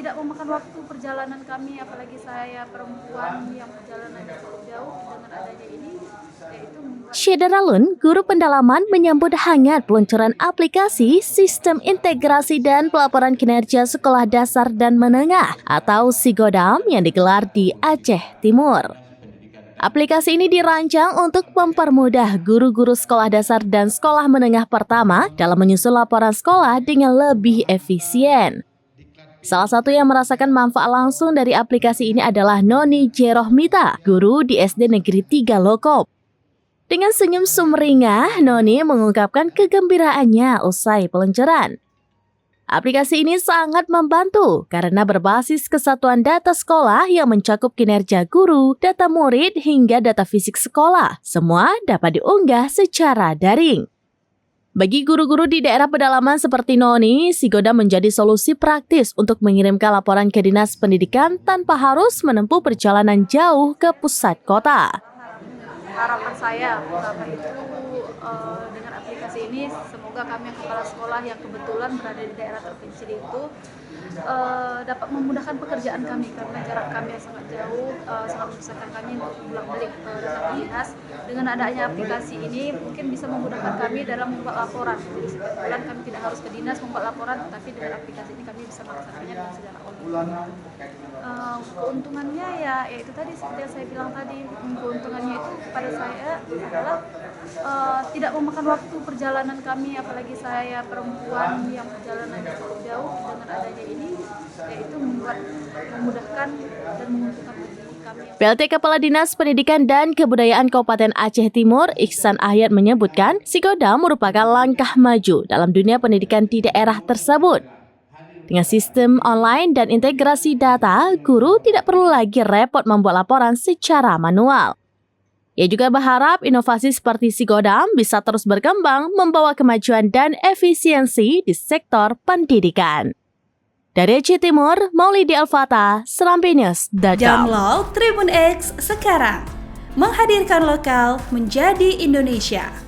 tidak memakan waktu perjalanan kami, apalagi saya perempuan yang perjalanannya cukup jauh. Dengan adanya ini, yaitu Syederalun, guru pendalaman menyambut hangat peluncuran aplikasi Sistem Integrasi dan Pelaporan Kinerja Sekolah Dasar dan Menengah atau SIGODAM yang digelar di Aceh Timur. Aplikasi ini dirancang untuk mempermudah guru-guru sekolah dasar dan sekolah menengah pertama dalam menyusun laporan sekolah dengan lebih efisien. Salah satu yang merasakan manfaat langsung dari aplikasi ini adalah Noni Jerohmita, guru di SD Negeri 3 Lokop. Dengan senyum sumringah, Noni mengungkapkan kegembiraannya usai peluncuran. Aplikasi ini sangat membantu karena berbasis kesatuan data sekolah yang mencakup kinerja guru, data murid, hingga data fisik sekolah. Semua dapat diunggah secara daring. Bagi guru-guru di daerah pedalaman seperti Noni, SIGODAM menjadi solusi praktis untuk mengirimkan laporan ke Dinas Pendidikan tanpa harus menempuh perjalanan jauh ke pusat kota. harapan saya pertama itu dengan aplikasi ini semoga kami yang kepala sekolah yang kebetulan berada di daerah terpencil itu dapat memudahkan pekerjaan kami karena jarak kami yang sangat jauh, sangat menyusahkan kami untuk bolak-balik ke datang dinas. Dengan adanya aplikasi ini mungkin bisa memudahkan kami dalam membuat laporan. Jadi setiap bulan kami tidak harus ke dinas membuat laporan, tetapi dengan aplikasi ini kami bisa melaksanakannya dengan secara online. Keuntungannya ya itu tadi seperti yang saya bilang tadi, keuntungannya itu pada saya adalah tidak memakan waktu perjalanan kami, apalagi saya perempuan yang perjalanannya cukup jauh. Dengan adanya ini yaitu memudahkan dan menguntungkan bagi kami. PLT Kepala Dinas Pendidikan dan Kebudayaan Kabupaten Aceh Timur, Iksan Ahyat menyebutkan, SIGODAM merupakan langkah maju dalam dunia pendidikan di daerah tersebut. Dengan sistem online dan integrasi data, guru tidak perlu lagi repot membuat laporan secara manual. Ia juga berharap inovasi seperti SIGODAM bisa terus berkembang, membawa kemajuan dan efisiensi di sektor pendidikan. Dari Aceh Timur, Maulidi Alfata, serampinews.com. Download Tribun X sekarang, menghadirkan lokal menjadi Indonesia.